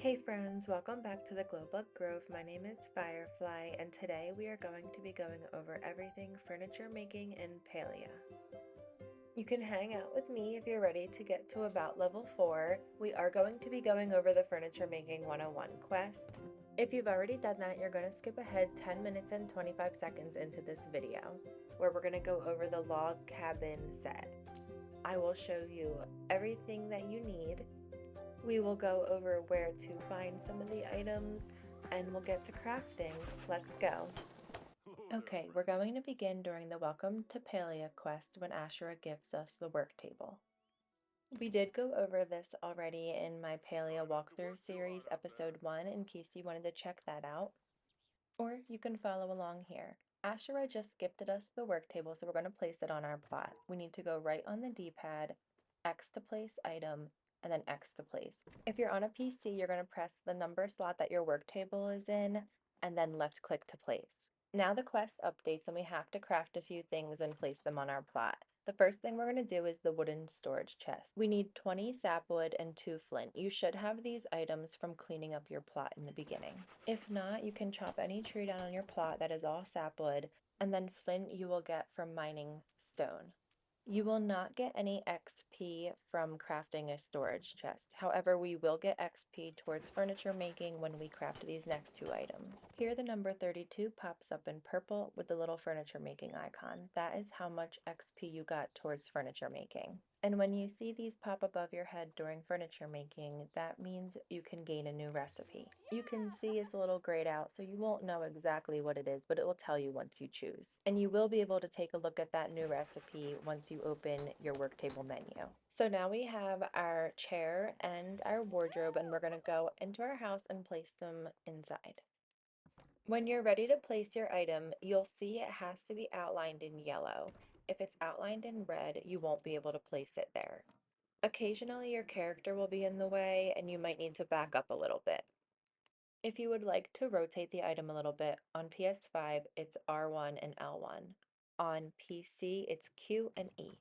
Hey friends, welcome back to the Glowbug Grove. My name is Firefly, and today we are going to be going over everything furniture making in Palia. You can hang out with me if you're ready to get to about level 4. We are going to be going over the Furniture Making 101 quest. If you've already done that, you're going to skip ahead 10 minutes and 25 seconds into this video, where we're going to go over the log cabin set. I will show you everything that you need. We will go over where to find some of the items and we'll get to crafting. Let's go. Okay, we're going to begin during the Welcome to Palia quest when Ashura gives us the work table. We did go over this already in my Palia Walkthrough Series episode 1 in case you wanted to check that out. Or you can follow along here. Ashura just gifted us the work table, so we're going to place it on our plot. We need to go right on the D-pad, X to place item, and then X to place. If you're on a PC, you're going to press the number slot that your work table is in, and then left click to place. Now the quest updates and we have to craft a few things and place them on our plot. The first thing we're going to do is the wooden storage chest. We need 20 sapwood and 2 flint. You should have these items from cleaning up your plot in the beginning. If not, you can chop any tree down on your plot that is all sapwood, and then flint you will get from mining stone. You will not get any XP from crafting a storage chest. However, we will get XP towards furniture making when we craft these next 2 items. Here the number 32 pops up in purple with the little furniture making icon. That is how much XP you got towards furniture making. And when you see these pop above your head during furniture making, that means you can gain a new recipe. You can see it's a little grayed out, so you won't know exactly what it is, but it will tell you once you choose. And you will be able to take a look at that new recipe once you open your Worktable menu. So now we have our chair and our wardrobe, and we're going to go into our house and place them inside. When you're ready to place your item, you'll see it has to be outlined in yellow. If it's outlined in red, you won't be able to place it there. Occasionally your character will be in the way and you might need to back up a little bit. If you would like to rotate the item a little bit, on PS5 it's R1 and L1. On PC it's Q and E.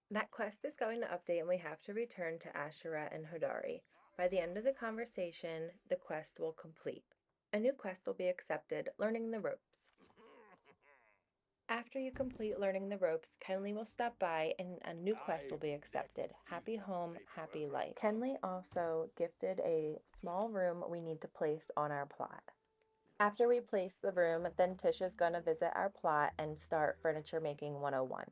That quest is going to update and we have to return to Ashura and Hodari. By the end of the conversation, the quest will complete. A new quest will be accepted, Learning the Ropes. After you complete learning the ropes, Kenley will stop by and a new quest will be accepted. Happy Home, Happy Life. Kenley also gifted a small room we need to place on our plot. After we place the room, then Tish is going to visit our plot and start Furniture Making 101.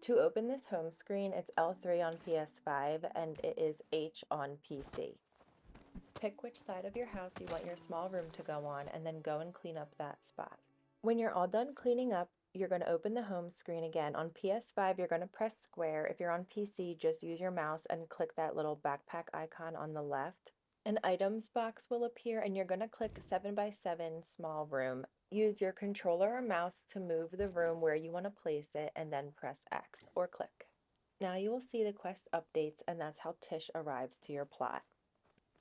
To open this home screen, it's L3 on PS5 and it is H on PC. Pick which side of your house you want your small room to go on and then go and clean up that spot. When you're all done cleaning up, you're going to open the home screen again. On PS5, you're going to press square. If you're on PC, just use your mouse and click that little backpack icon on the left. An items box will appear and you're going to click 7x7 small room. Use your controller or mouse to move the room where you want to place it and then press X or click. Now you will see the quest updates and that's how Tish arrives to your plot.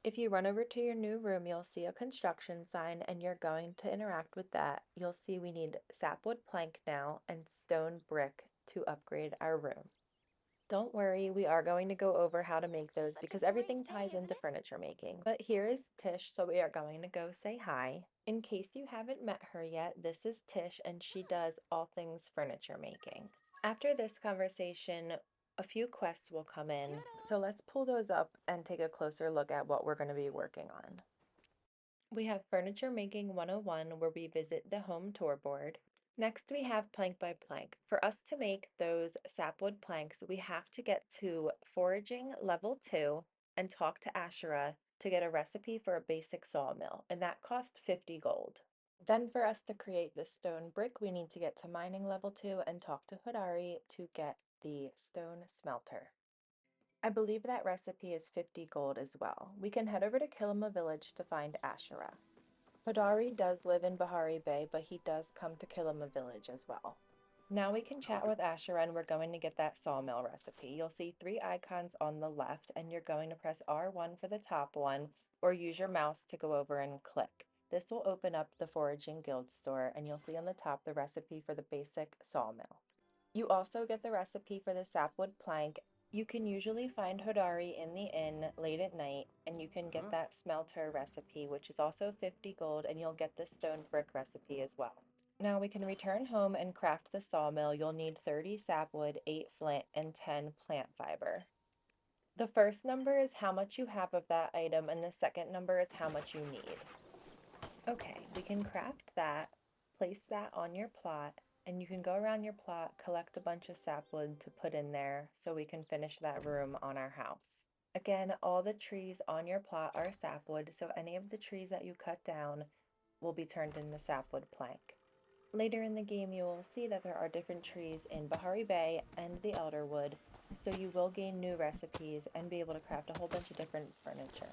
If you run over to your new room, you'll see a construction sign and you're going to interact with that. You'll see we need sapwood plank now and stone brick to upgrade our room. Don't worry, we are going to go over how to make those because everything ties into furniture making. But here is Tish, so we are going to go say hi. In case you haven't met her yet, this is Tish and she does all things furniture making. After this conversation, a few quests will come in, so let's pull those up and take a closer look at what we're going to be working on. We have Furniture Making 101 where we visit the home tour board. Next we have Plank by Plank. For us to make those sapwood planks, we have to get to Foraging level 2 and talk to Ashura to get a recipe for a basic sawmill, and that costs 50 gold. Then for us to create the stone brick, we need to get to mining level 2 and talk to Hodari to get the stone smelter. I believe that recipe is 50 gold as well. We can head over to Kilima village to find Ashura. Hodari does live in Bahari Bay, but he does come to Kilima village as well. Now we can chat with Ashura and we're going to get that sawmill recipe. You'll see 3 icons on the left and you're going to press R1 for the top one or use your mouse to go over and click. This will open up the Foraging Guild store and you'll see on the top the recipe for the basic sawmill. You also get the recipe for the sapwood plank You can usually find Hodari in the inn late at night, and you can get that smelter recipe, which is also 50 gold, and you'll get the stone brick recipe as well. Now we can return home and craft the sawmill. You'll need 30 sapwood, 8 flint, and 10 plant fiber. The first number is how much you have of that item, and the second number is how much you need. Okay, we can craft that, place that on your plot, and you can go around your plot, collect a bunch of sapwood to put in there so we can finish that room on our house. Again, all the trees on your plot are sapwood, so any of the trees that you cut down will be turned into sapwood plank. Later in the game, you will see that there are different trees in Bahari Bay and the Elderwood, so you will gain new recipes and be able to craft a whole bunch of different furniture.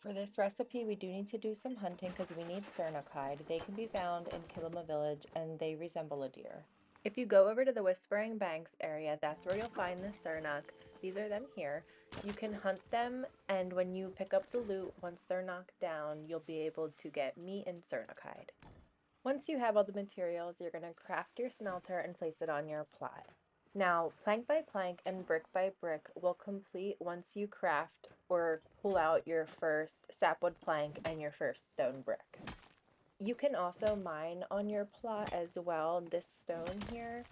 For this recipe, we do need to do some hunting because we need Sernok hide. They can be found in Kilima Village and they resemble a deer. If you go over to the Whispering Banks area, that's where you'll find the Sernok. These are them here. You can hunt them, and when you pick up the loot, once they're knocked down, you'll be able to get meat and Sernok hide. Once you have all the materials, you're going to craft your smelter and place it on your plot. Now, plank by plank and brick by brick will complete once you craft or pull out your first sapwood plank and your first stone brick. You can also mine on your plot as well. This stone here,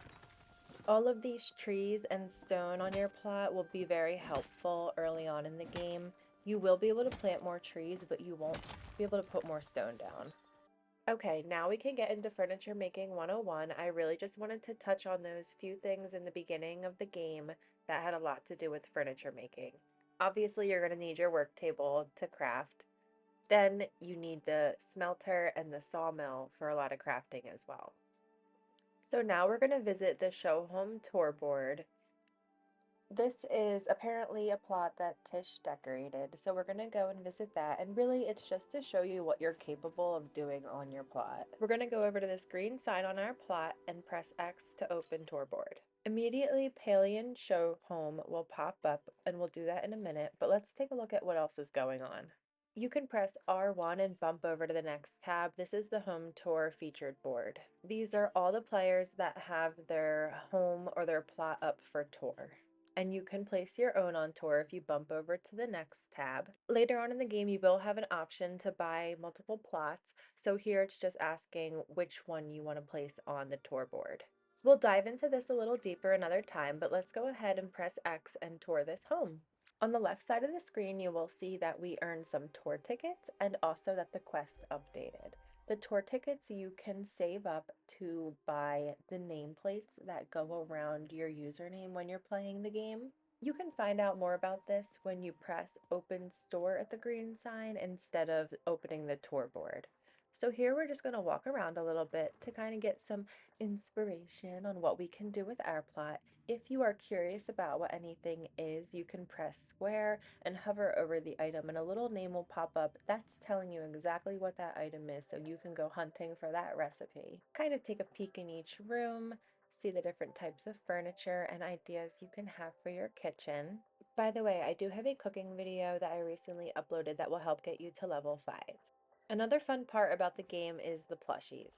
all of these trees and stone on your plot will be very helpful early on in the game. You will be able to plant more trees, but you won't be able to put more stone down. Okay, now we can get into Furniture Making 101. I really just wanted to touch on those few things in the beginning of the game that had a lot to do with furniture making. Obviously, you're going to need your work table to craft. Then you need the smelter and the sawmill for a lot of crafting as well. So now we're going to visit the show home tour board. This is apparently a plot that Tish decorated, so we're gonna go and visit that, and really it's just to show you what you're capable of doing on your plot. We're gonna go over to this green sign on our plot and press X to open tour board. Immediately, Palian Show Home will pop up, and we'll do that in a minute, but let's take a look at what else is going on. You can press R1 and bump over to the next tab. This is the home tour featured board. These are all the players that have their home or their plot up for tour. And you can place your own on tour if you bump over to the next tab. Later on in the game, you will have an option to buy multiple plots. So here it's just asking which one you want to place on the tour board. We'll dive into this a little deeper another time, but let's go ahead and press X and tour this home. On the left side of the screen, you will see that we earned some tour tickets and also that the quest updated. The tour tickets you can save up to buy the nameplates that go around your username when you're playing the game. You can find out more about this when you press Open Store at the green sign instead of opening the tour board. So here we're just going to walk around a little bit to kind of get some inspiration on what we can do with our plot. If you are curious about what anything is, you can press square and hover over the item and a little name will pop up. That's telling you exactly what that item is, so you can go hunting for that recipe. Kind of take a peek in each room, see the different types of furniture and ideas you can have for your kitchen. By the way, I do have a cooking video that I recently uploaded that will help get you to level 5. Another fun part about the game is the plushies,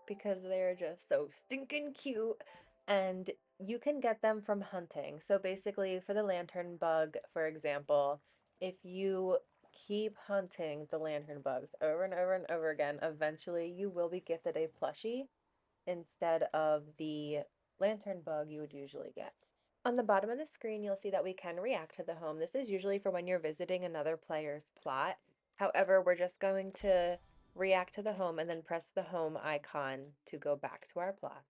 because they're just so stinking cute and you can get them from hunting. So basically, for the lantern bug, for example, if you keep hunting the lantern bugs over and over and over again, eventually you will be gifted a plushie instead of the lantern bug you would usually get. On the bottom of the screen, you'll see that we can react to the home. This is usually for when you're visiting another player's plot. However, we're just going to react to the home and then press the home icon to go back to our plot.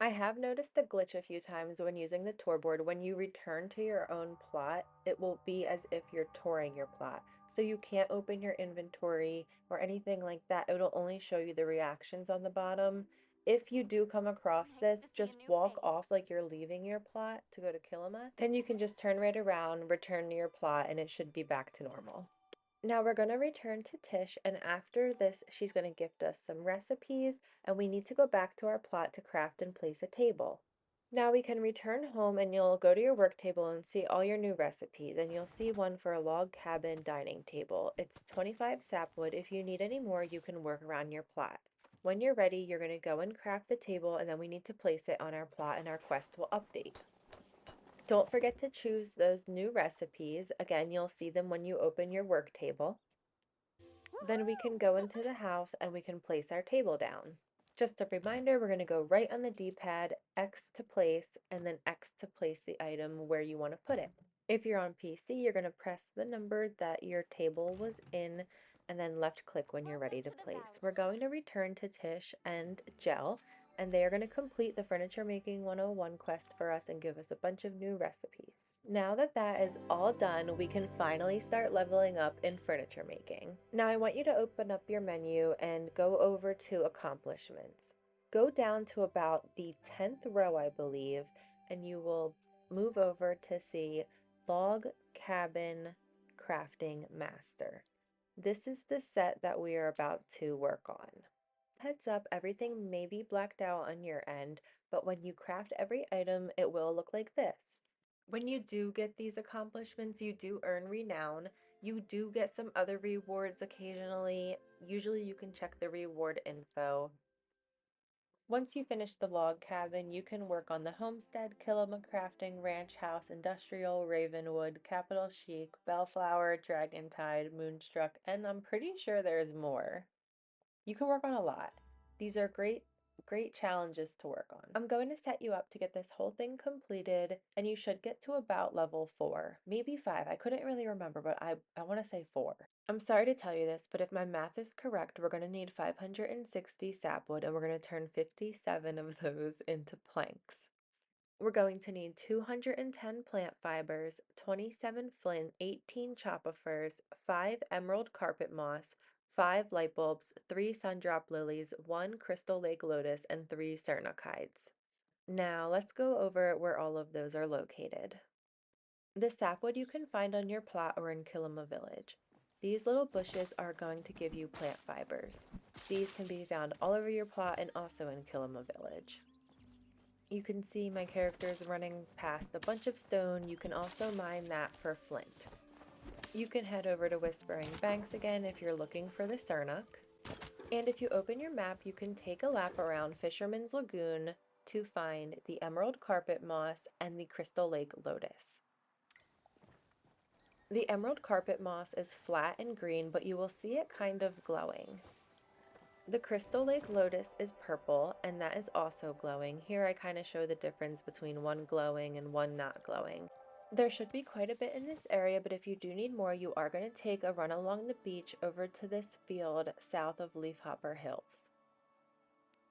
I have noticed a glitch a few times when using the tour board. When you return to your own plot, it will be as if you're touring your plot. So you can't open your inventory or anything like that. It'll only show you the reactions on the bottom. If you do come across this, just walk off like you're leaving your plot to go to Kilima. Then you can just turn right around, return to your plot, and it should be back to normal. Now we're going to return to Tish, and after this, she's going to gift us some recipes, and we need to go back to our plot to craft and place a table. Now we can return home, and you'll go to your work table and see all your new recipes, and you'll see one for a log cabin dining table. It's 25 sapwood. If you need any more, you can work around your plot. When you're ready, you're going to go and craft the table, and then we need to place it on our plot, and our quest will update. Don't forget to choose those new recipes. Again, you'll see them when you open your work table. Then we can go into the house and we can place our table down. Just a reminder, we're going to go right on the D-pad, X to place, and then X to place the item where you want to put it. If you're on PC, you're going to press the number that your table was in and then left click when you're ready to place. We're going to return to Tish and Jell, and they are going to complete the Furniture Making 101 quest for us and give us a bunch of new recipes. Now that that is all done, we can finally start leveling up in furniture making. Now I want you to open up your menu and go over to accomplishments. Go down to about the 10th row, I believe, and you will move over to see Log Cabin Crafting Master. This is the set that we are about to work on. Heads up, everything may be blacked out on your end, but when you craft every item, it will look like this. When you do get these accomplishments, you do earn renown. You do get some other rewards occasionally. Usually you can check the reward info. Once you finish the log cabin, you can work on the homestead, Killama crafting, ranch house, industrial, Ravenwood, Capital Chic, Bellflower, Dragontide, Moonstruck, and I'm pretty sure there's more. You can work on a lot. These are great challenges to work on. I'm going to set you up to get this whole thing completed, and you should get to about level 4, maybe 5. I couldn't really remember, but I want to say 4. I'm sorry to tell you this, but if my math is correct, we're going to need 560 sapwood, and we're going to turn 57 of those into planks. We're going to need 210 plant fibers, 27 flint, 18 chopifers, 5 emerald carpet moss, 5 light bulbs, 3 sundrop lilies, 1 crystal lake lotus, and 3 sernachides. Now let's go over where all of those are located. The sapwood you can find on your plot or in Killama Village. These little bushes are going to give you plant fibers. These can be found all over your plot and also in Killama Village. You can see my characters running past a bunch of stone. You can also mine that for flint. You can head over to Whispering Banks again if you're looking for the Sernuk. And if you open your map, you can take a lap around Fisherman's Lagoon to find the Emerald Carpet Moss and the Crystal Lake Lotus. The Emerald Carpet Moss is flat and green, but you will see it kind of glowing. The Crystal Lake Lotus is purple, and that is also glowing. Here I kind of show the difference between one glowing and one not glowing. There should be quite a bit in this area, but if you do need more, you are going to take a run along the beach over to this field south of Leafhopper Hills.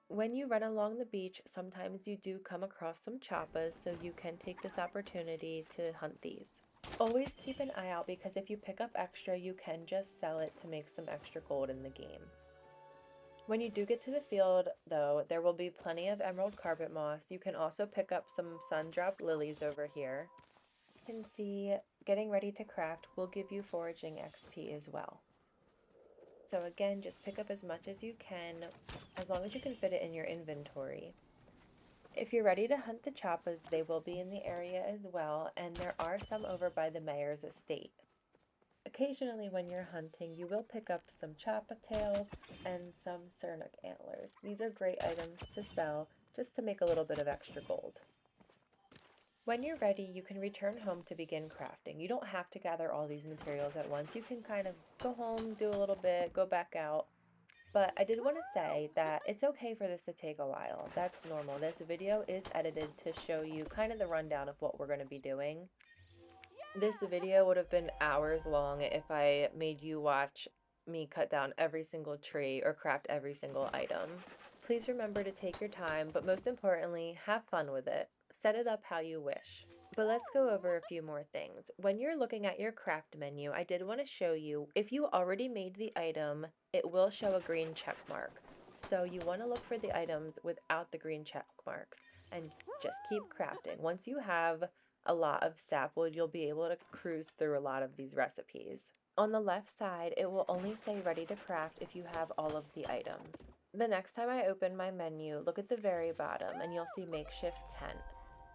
When you run along the beach, sometimes you do come across some choppas, so you can take this opportunity to hunt these. Always keep an eye out because if you pick up extra, you can just sell it to make some extra gold in the game. When you do get to the field, though, there will be plenty of emerald carpet moss. You can also pick up some sundrop lilies over here. You can see getting ready to craft will give you foraging XP as well. So again, just pick up as much as you can, as long as you can fit it in your inventory. If you're ready to hunt the choppas, they will be in the area as well, and there are some over by the mayor's estate. Occasionally when you're hunting, you will pick up some choppa tails and some Sernuk antlers. These are great items to sell just to make a little bit of extra gold. When you're ready, you can return home to begin crafting. You don't have to gather all these materials at once. You can kind of go home, do a little bit, go back out. But I did want to say that it's okay for this to take a while. That's normal. This video is edited to show you kind of the rundown of what we're going to be doing. This video would have been hours long if I made you watch me cut down every single tree or craft every single item. Please remember to take your time, but most importantly, have fun with it. Set it up how you wish. But let's go over a few more things. When you're looking at your craft menu, I did want to show you, if you already made the item, it will show a green check mark. So you want to look for the items without the green check marks and just keep crafting. Once you have a lot of sapwood, you'll be able to cruise through a lot of these recipes. On the left side, it will only say ready to craft if you have all of the items. The next time I open my menu, look at the very bottom and you'll see makeshift tent.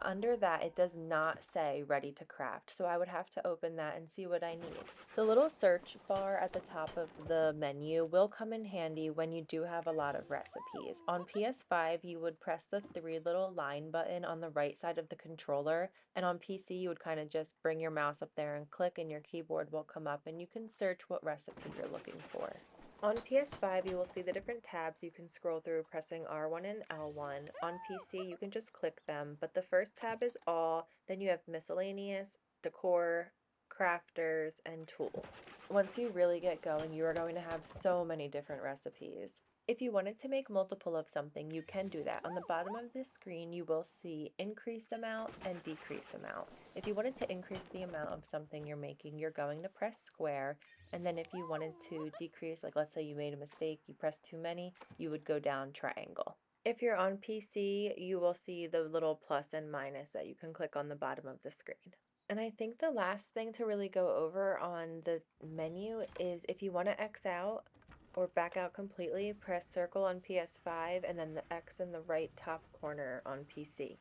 under that, it does not say ready to craft, so I would have to open that and see what I need. The little search bar at the top of the menu will come in handy when you do have a lot of recipes. On PS5, you would press the three little line button on the right side of the controller, and on PC, you would kind of just bring your mouse up there and click, and your keyboard will come up, and you can search what recipe you're looking for. On PS5, you will see the different tabs you can scroll through pressing R1 and L1. On PC, you can just click them, but the first tab is all, then you have miscellaneous, decor, crafters, and tools. Once you really get going, you are going to have so many different recipes. If you wanted to make multiple of something, you can do that. On the bottom of this screen, you will see increase amount and decrease amount. If you wanted to increase the amount of something you're making, you're going to press square, and then if you wanted to decrease, like let's say you made a mistake, you pressed too many, you would go down triangle. If you're on PC, you will see the little plus and minus that you can click on the bottom of the screen. And I think the last thing to really go over on the menu is if you want to X out or back out completely, press circle on PS5 and then the X in the right top corner on PC.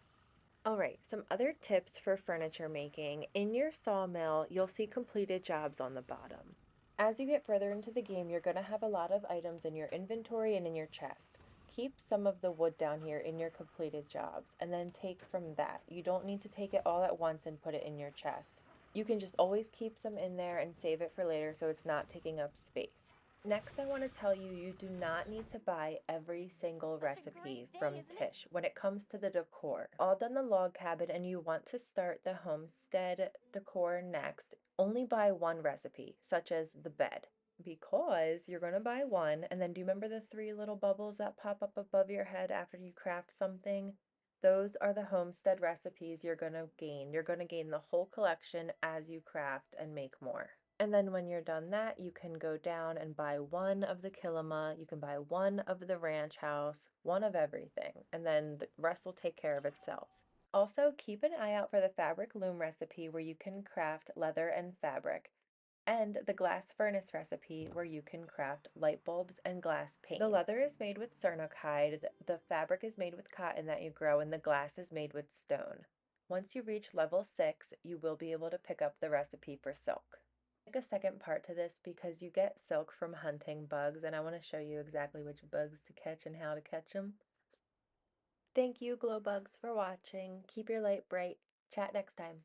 Alright, some other tips for furniture making. In your sawmill, you'll see completed jobs on the bottom. As you get further into the game, you're going to have a lot of items in your inventory and in your chest. Keep some of the wood down here in your completed jobs, and then take from that. You don't need to take it all at once and put it in your chest. You can just always keep some in there and save it for later so it's not taking up space. Next, I want to tell you, you do not need to buy every single recipe from Tish when it comes to the decor. All done the log cabin and you want to start the homestead decor next, only buy one recipe, such as the bed. Because you're going to buy one, and then do you remember the three little bubbles that pop up above your head after you craft something? Those are the homestead recipes you're going to gain. You're going to gain the whole collection as you craft and make more. And then when you're done that, you can go down and buy one of the kilima, you can buy one of the ranch house, one of everything, and then the rest will take care of itself. Also, keep an eye out for the fabric loom recipe where you can craft leather and fabric, and the glass furnace recipe where you can craft light bulbs and glass paint. The leather is made with sernuk hide, the fabric is made with cotton that you grow, and the glass is made with stone. Once you reach level 6, you will be able to pick up the recipe for silk. Make a second part to this because you get silk from hunting bugs, and I want to show you exactly which bugs to catch and how to catch them. Thank you, glow bugs, for watching. Keep your light bright. Chat next time.